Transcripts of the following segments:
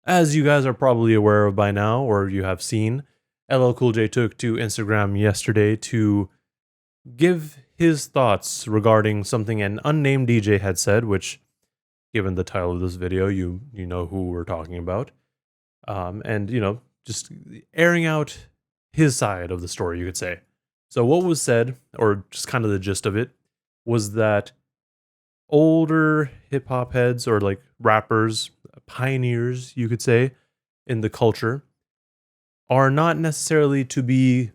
As you guys are probably aware of by now, or you have seen, LL Cool J took to Instagram yesterday to give his thoughts regarding something an unnamed DJ had said, which, given the title of this video, you know who we're talking about. And just airing out his side of the story, you could say. So what was said, or just kind of the gist of it, was that older hip hop heads or like rappers, pioneers, you could say, in the culture are not necessarily to be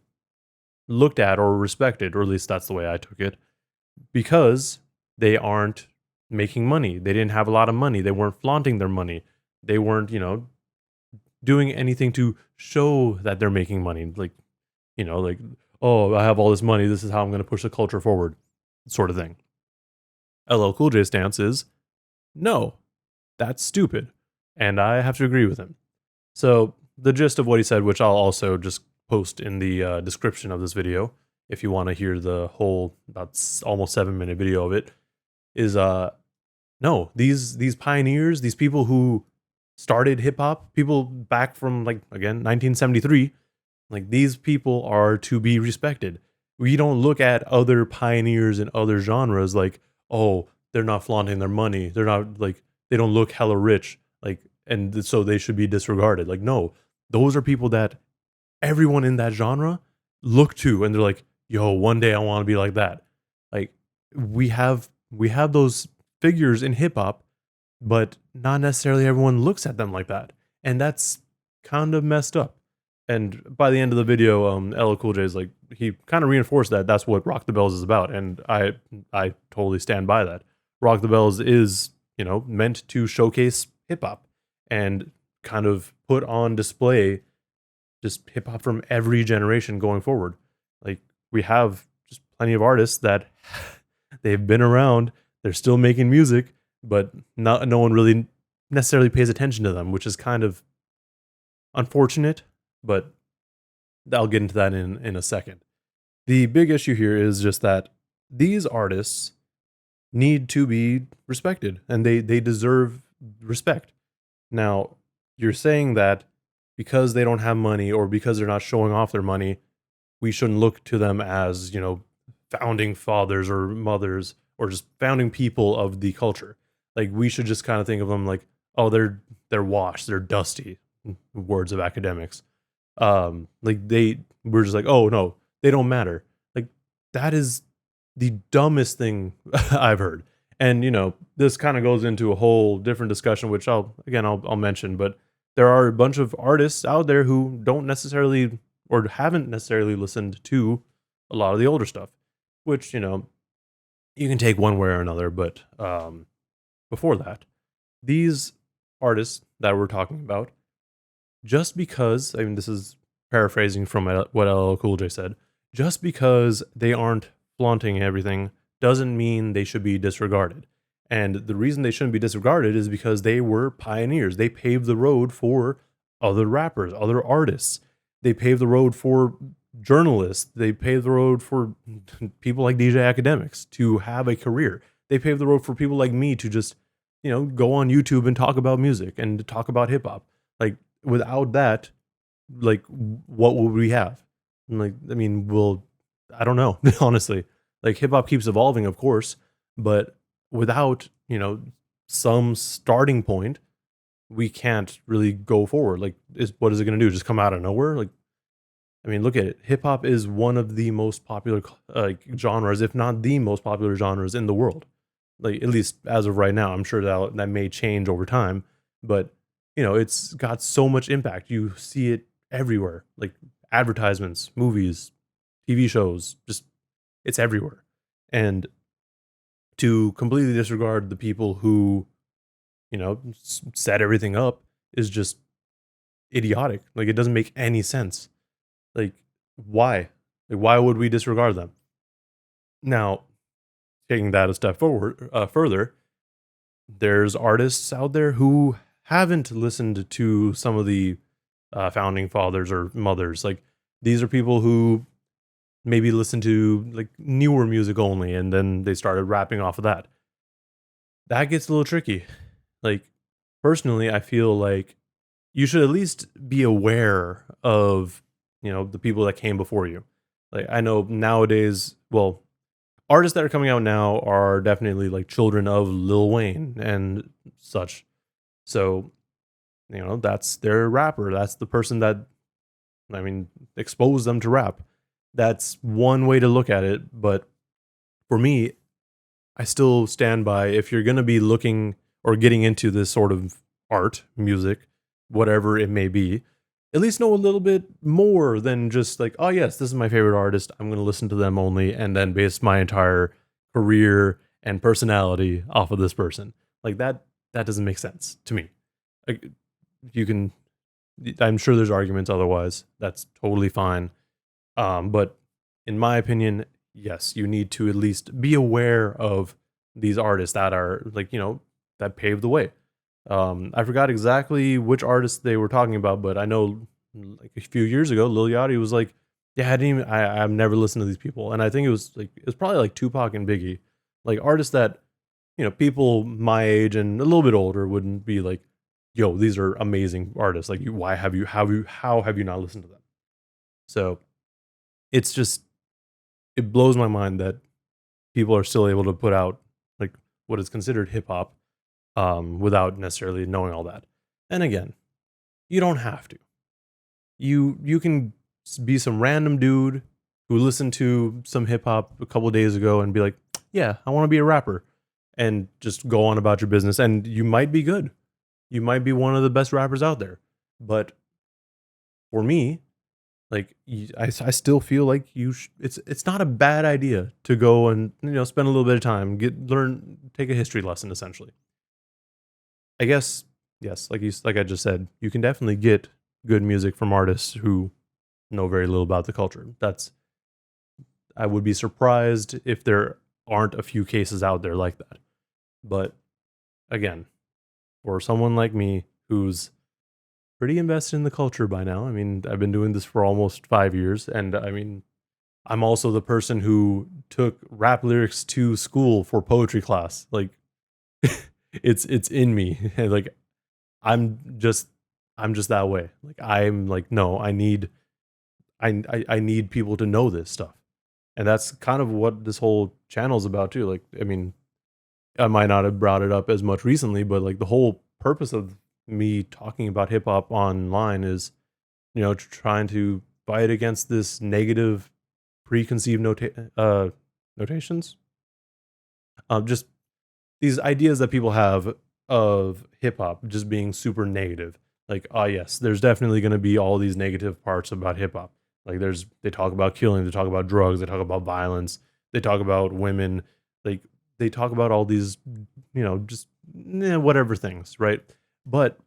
looked at or respected, or at least that's the way I took it, because they aren't making money. They didn't have a lot of money. They weren't flaunting their money. They weren't, doing anything to show that they're making money. Like, oh, I have all this money. This is how I'm going to push the culture forward, sort of thing. LL Cool J's stance is no, that's stupid. And I have to agree with him. So, the gist of what he said, which I'll also just post in the description of this video, if you want to hear the whole about almost 7 minute video of it, is no, these pioneers, these people who started hip hop, people back from like again 1973, like these people are to be respected. We don't look at other pioneers in other genres like, oh, they're not flaunting their money. They're not like they don't look hella rich, like, and so they should be disregarded. Like, no, those are people that everyone in that genre look to, and they're like, yo, one day I want to be like that. Like, we have those figures in hip hop, but not necessarily everyone looks at them like that, and that's kind of messed up. And by the end of the video, LL Cool J is like, he kind of reinforced that that's what Rock the Bells is about, and I totally stand by that. Rock the Bells is meant to showcase hip hop and kind of put on display just hip hop from every generation going forward. Like, we have just plenty of artists that they've been around, they're still making music, but no one really necessarily pays attention to them, which is kind of unfortunate, but I'll get into that in a second. The big issue here is just that these artists need to be respected, and they deserve respect. Now, you're saying that because they don't have money or because they're not showing off their money, we shouldn't look to them as, founding fathers or mothers or just founding people of the culture. Like, we should just kind of think of them like, oh, they're washed, they're dusty. Words of academics. Like, we're just like, oh no, they don't matter. Like, that is the dumbest thing I've heard. And this kind of goes into a whole different discussion, which I'll mention. But there are a bunch of artists out there who don't necessarily or haven't necessarily listened to a lot of the older stuff, which you can take one way or another. But before that, these artists that we're talking about, just because, I mean, this is paraphrasing from what LL Cool J said, just because they aren't flaunting everything doesn't mean they should be disregarded. And the reason they shouldn't be disregarded is because they were pioneers. They paved the road for other rappers, other artists. They paved the road for journalists. They paved the road for people like DJ Akademiks to have a career. They paved the road for people like me to just, go on YouTube and talk about music and talk about hip hop. Like, without that, like, what would we have? And, like, I mean, I don't know, honestly. Like, hip hop keeps evolving, of course, but without, some starting point, we can't really go forward. Like, what is it going to do? Just come out of nowhere? Like, I mean, look at it. Hip hop is one of the most popular genres, if not the most popular genres in the world. Like, at least as of right now. I'm sure that may change over time, but it's got so much impact. You see it everywhere, like advertisements, movies, TV shows, just it's everywhere. And to completely disregard the people who, set everything up is just idiotic. Like, it doesn't make any sense. Like, why? Like, why would we disregard them? Now, taking that a step forward, further, there's artists out there who haven't listened to some of the founding fathers or mothers. Like, these are people who maybe listen to like newer music only, and then they started rapping off of that. That gets a little tricky. Like, personally, I feel like you should at least be aware of, the people that came before you. Like, I know nowadays, well, artists that are coming out now are definitely like children of Lil Wayne and such. So, that's their rapper. That's the person that, exposed them to rap. That's one way to look at it. But for me, I still stand by, if you're going to be looking or getting into this sort of art, music, whatever it may be, at least know a little bit more than just like, oh, yes, this is my favorite artist. I'm going to listen to them only and then base my entire career and personality off of this person. Like that doesn't make sense to me. Like, you can, I'm sure there's arguments otherwise. That's totally fine. But in my opinion, yes, you need to at least be aware of these artists that are like, that paved the way. I forgot exactly which artists they were talking about, but I know like a few years ago, Lil Yachty was like, yeah, I've never listened to these people. And I think it was probably like Tupac and Biggie, like artists that, people my age and a little bit older wouldn't be like, yo, these are amazing artists. Like, how have you not listened to them? So it's just, it blows my mind that people are still able to put out like what is considered hip hop, without necessarily knowing all that. And again, you don't have to. You can be some random dude who listened to some hip hop a couple days ago and be like, yeah, I want to be a rapper, and just go on about your business. And you might be good. You might be one of the best rappers out there. But for me, like, I still feel like it's not a bad idea to go and spend a little bit of time, take a history lesson essentially. I guess, yes, like I just said, you can definitely get good music from artists who know very little about the culture. I would be surprised if there aren't a few cases out there like that. But again, for someone like me who's pretty invested in the culture by now, I've been doing this for almost 5 years, and I'm also the person who took rap lyrics to school for poetry class. Like, it's in me. Like, I'm just that way. Like, I'm like, no, I need people to know this stuff. And that's kind of what this whole channel is about too. Like, I might not have brought it up as much recently, but like the whole purpose of me talking about hip hop online is, trying to fight against this negative preconceived notations. Just these ideas that people have of hip hop just being super negative. Like, oh yes, there's definitely going to be all these negative parts about hip hop. Like, they talk about killing, they talk about drugs, they talk about violence, they talk about women, like they talk about all these, just whatever things, right? But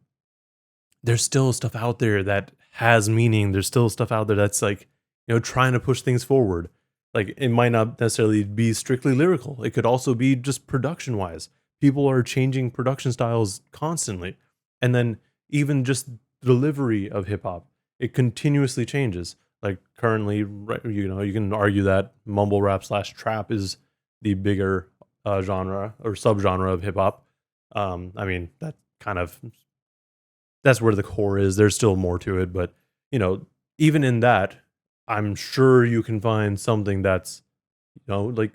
there's still stuff out there that has meaning. There's still stuff out there that's like, trying to push things forward. Like, it might not necessarily be strictly lyrical. It could also be just production wise. People are changing production styles constantly. And then even just delivery of hip hop, it continuously changes. Like, currently, right, you can argue that mumble rap / trap is the bigger genre or subgenre of hip hop. That kind of, that's where the core is. There's still more to it, but even in that, I'm sure you can find something that's, like,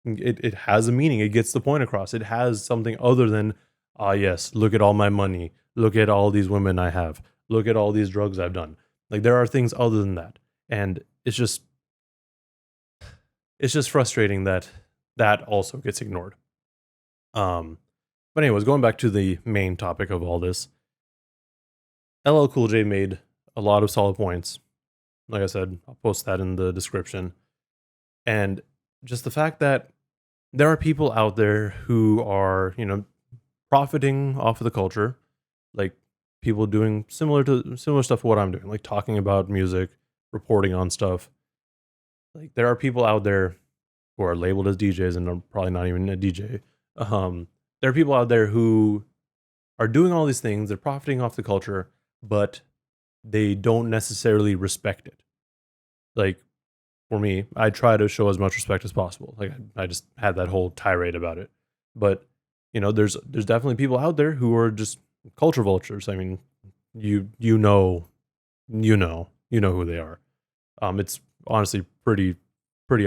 it has a meaning. It gets the point across. It has something other than, ah, yes, look at all my money. Look at all these women I have. Look at all these drugs I've done. Like, there are things other than that. And it's just frustrating that also gets ignored. But anyways, going back to the main topic of all this, LL Cool J made a lot of solid points. Like I said, I'll post that in the description. And just the fact that there are people out there who are, profiting off of the culture, like people doing similar stuff to what I'm doing, like talking about music, reporting on stuff. Like, there are people out there who are labeled as DJs and are probably not even a DJ. There are people out there who are doing all these things. They're profiting off the culture, but they don't necessarily respect it. Like, for me, I try to show as much respect as possible. Like, I just had that whole tirade about it. But, there's definitely people out there who are just culture vultures. you know who they are. It's honestly pretty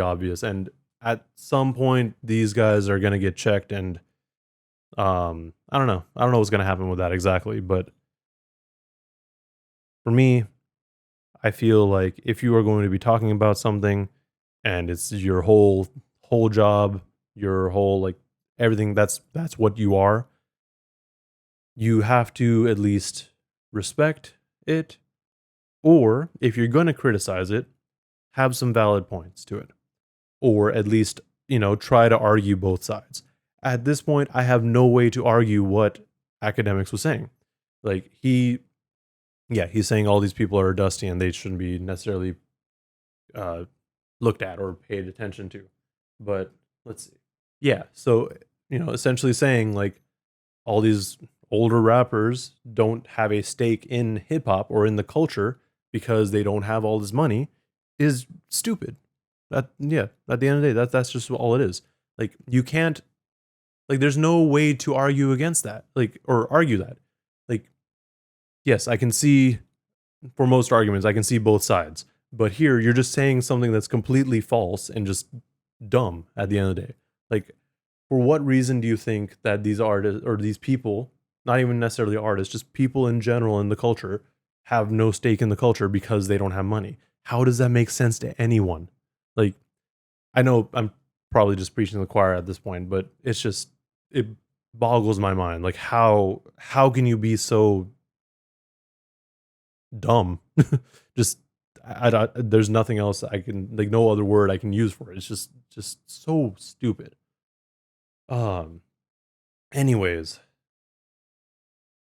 obvious, and at some point these guys are gonna get checked, and I don't know. I don't know what's gonna happen with that exactly, but for me, I feel like if you are going to be talking about something and it's your whole job, your whole like everything that's what you are, you have to at least respect it, or if you're going to criticize it, have some valid points to it, or at least, try to argue both sides. At this point, I have no way to argue what Academics was saying. Like he's saying all these people are dusty and they shouldn't be necessarily uh, looked at or paid attention to. But let's see. Yeah, so essentially saying like all these older rappers don't have a stake in hip hop or in the culture because they don't have all this money is stupid. That yeah, at the end of the day, that's just all it is. Like you can't like there's no way to argue against that. Like or argue that. Like yes, I can see for most arguments, I can see both sides. But here you're just saying something that's completely false and just dumb at the end of the day. Like for what reason do you think that these artists or these people, not even necessarily artists, just people in general in the culture, have no stake in the culture because they don't have money? How does that make sense to anyone? Like, I know I'm probably just preaching to the choir at this point, but it boggles my mind. Like, how can you be so dumb? just there's nothing else I can like, no other word I can use for it. It's just so stupid. Um. Anyways,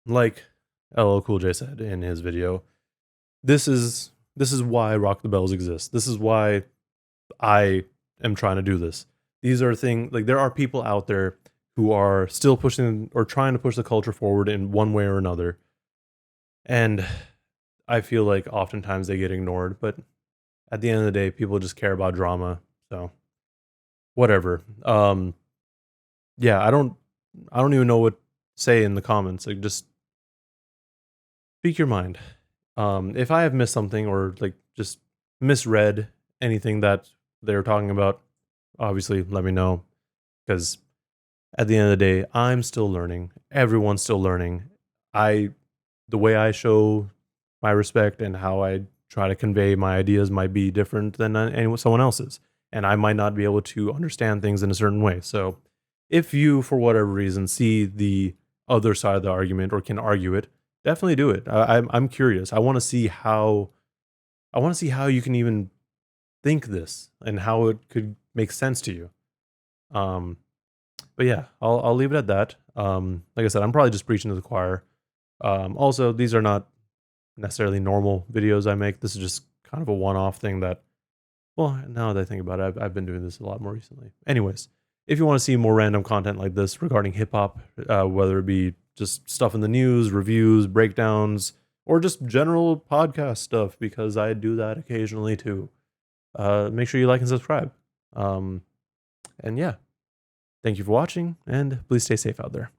like LL Cool J said in his video, this is why Rock the Bells exists. This is why I am trying to do this. These are things like there are people out there who are still pushing or trying to push the culture forward in one way or another. And I feel like oftentimes they get ignored, but at the end of the day, people just care about drama. So whatever. Yeah, I don't even know what to say in the comments. Like just speak your mind. If I have missed something or like just misread anything that they're talking about, obviously let me know because at the end of the day, I'm still learning. Everyone's still learning. I the way I show my respect and how I try to convey my ideas might be different than anyone someone else's, and I might not be able to understand things in a certain way. So, if you, for whatever reason, see the other side of the argument or can argue it, definitely do it. I'm curious. I want to see how you can even think this and how it could make sense to you. Um, but yeah, I'll leave it at that. Like I said, I'm probably just preaching to the choir. Also, these are not necessarily normal videos I make. This is just kind of a one-off thing that, well, now that I think about it, I've been doing this a lot more recently. Anyways, if you want to see more random content like this regarding hip hop, whether it be just stuff in the news, reviews, breakdowns, or just general podcast stuff, because I do that occasionally too, make sure you like and subscribe. And yeah, thank you for watching, and please stay safe out there.